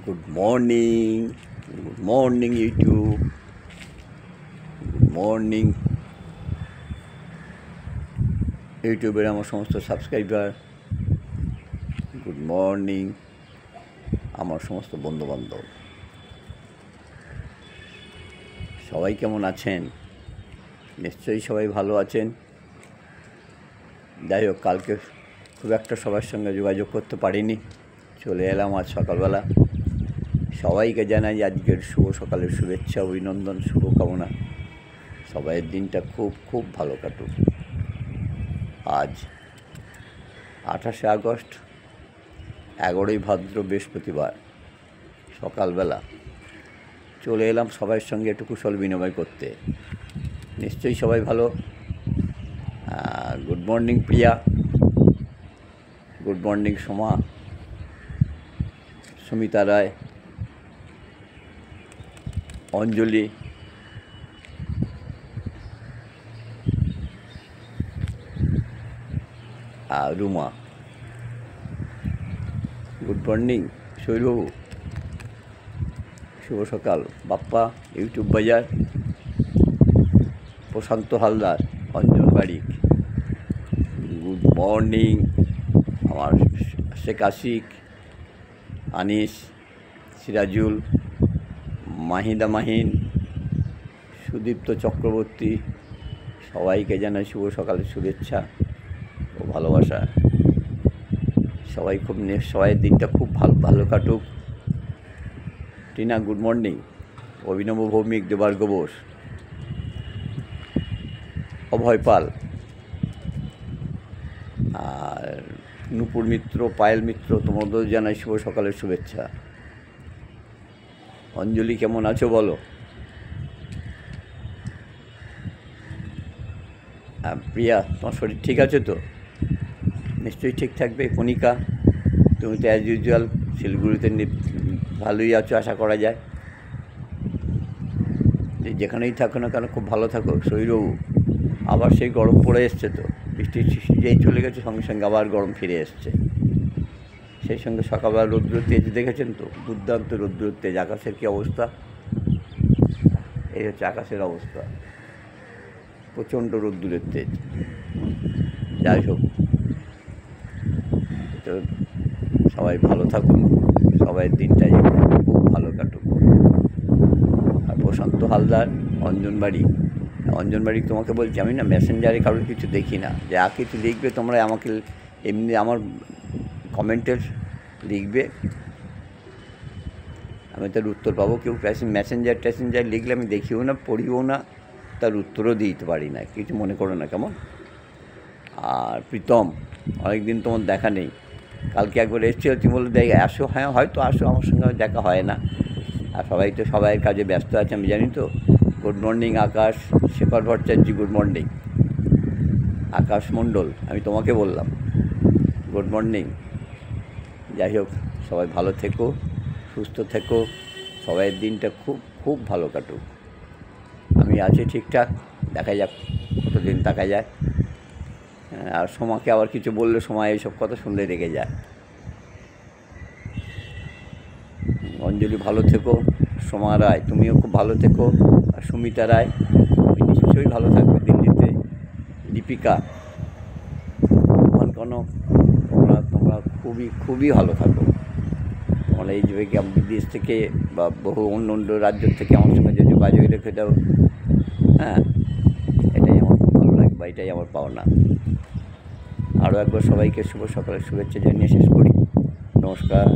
Good morning YouTube, good morning ইউটিউবের আমার সমস্ত সাবস্ক্রাইবার, গুড মর্নিং আমার সমস্ত বন্ধুবান্ধব, সবাই কেমন আছেন? নিশ্চয়ই সবাই ভালো আছেন। যাই হোক, কালকে খুব একটা সবার সঙ্গে যোগাযোগ করতে পারিনি, চলে এলাম আজ সকালবেলা। সবাইকে জানাই আজকের শুভ সকালের শুভেচ্ছা, অভিনন্দন, শুভকামনা। সবাইয়ের দিনটা খুব খুব ভালো কাটুক। আজ 28শে আগস্ট, 11ই ভাদ্র, বৃহস্পতিবার। সকালবেলা চলে এলাম সবার সঙ্গে একটু কুশল বিনিময় করতে। নিশ্চয়ই সবাই ভালো। গুড মর্নিং প্রিয়া, গুড মর্নিং সোমা, সুমিতা রায়, অঞ্জলি, রুমা, গুড মর্নিং শৈলবাবু, শুভ সকাল বাপ্পা, ইউটিউব বাজার, প্রশান্ত হালদার, অঞ্জন বারিক, গুড মর্নিং আমার শেখ আশিক, আনিস, সিরাজুল, মাহিদা মাহিন, সুদীপ্ত চক্রবর্তী, সবাইকে জানাই শুভ সকালের শুভেচ্ছা ও ভালোবাসা। সবাইয়ের দিনটা খুব ভালো কাটুক। টিনা গুড মর্নিং, অভিনব ভৌমিক, দেবার্ঘ বোস, অভয় পাল, আর নূপুর মিত্র, পায়েল মিত্র, তোমাদের জানাই শুভ সকালের শুভেচ্ছা। অঞ্জলি কেমন আছো বলো? প্রিয়া, তোমার শরীর ঠিক আছে তো? নিশ্চয়ই ঠিক থাকবে। কণিকা, তুমি তো অ্যাজ ইউজুয়াল শিলিগুড়িতে ভালোই আছো, আশা করা যায়। যেখানেই থাকো না কেন খুব ভালো থাকো। শৈরবাবু, আবার সেই গরম পড়ে এসছে তো, বৃষ্টির যেই চলে গেছে সঙ্গে সঙ্গে আবার গরম ফিরে এসছে। সেই সঙ্গে সকালবেলা রৌদ্রের তেজ দেখেছেন তো, দুর্দান্ত রৌদ্রের তেজ। আকাশের কী অবস্থা, এই হচ্ছে আকাশের অবস্থা, প্রচণ্ড রৌদ্রের তেজ। যাই হোক, তো সবাই ভালো থাকুন, সবাই দিনটাই খুব ভালো কাটুক। আর প্রশান্ত হালদার, অঞ্জনবাড়ি তোমাকে বলছি, আমি না মেসেঞ্জারে কারোর কিছু দেখি না, যা কিছু লিখবে তোমরা আমাকে এমনি আমার কমেন্টের লিখবে, আমি তার উত্তর পাবো। কেউ মেসেঞ্জার লিখলে আমি দেখিও না, পড়িও না, তার উত্তরও দিতে পারি না, কিছু মনে করো না কেমন। আর প্রীতম, অনেকদিন তোমার দেখা নেই, কালকে একবার এসেছিল, তুমি বললে আসো। হ্যাঁ, হয়তো আসো, আমার সঙ্গে দেখা হয় না, আর সবাই তো সবাই কাজে ব্যস্ত আছে, আমি জানি তো। গুড মর্নিং আকাশ, শেখর ভট্টাচার্য, গুড মর্নিং। আকাশ মণ্ডল, আমি তোমাকে বললাম গুড মর্নিং। যাই হোক, সবাই ভালো থেকো, সুস্থ থেকো, সবাইয়ের দিনটা খুব খুব ভালো কাটুক। আমি আছি ঠিকঠাক, দেখা যাক কতদিন থাকা যায়। আর সোমাকে আবার কিছু বললে সময় এইসব কথা শুনলে রেগে যায়। অঞ্জলি ভালো থেকো, সোমা রায় তুমিও খুব ভালো থেকো, আর সুমিতা রায় তুমি নিশ্চয়ই ভালো থাকবে দিল্লিতে। দীপিকা, কনক, তোমরা খুবই খুবই ভালো থাকো। তোমরা এই যে বিদেশ থেকে বা বহু অন্য অন্য রাজ্য থেকে আমার সঙ্গে যে যোগাযোগ রেখে দাও, হ্যাঁ, এটাই আমার খুব ভালো লাগে, বা এটাই আমার পাওনা। আরও একবার সবাইকে শুভ সকালের শুভেচ্ছা জানিয়ে শেষ করি। নমস্কার।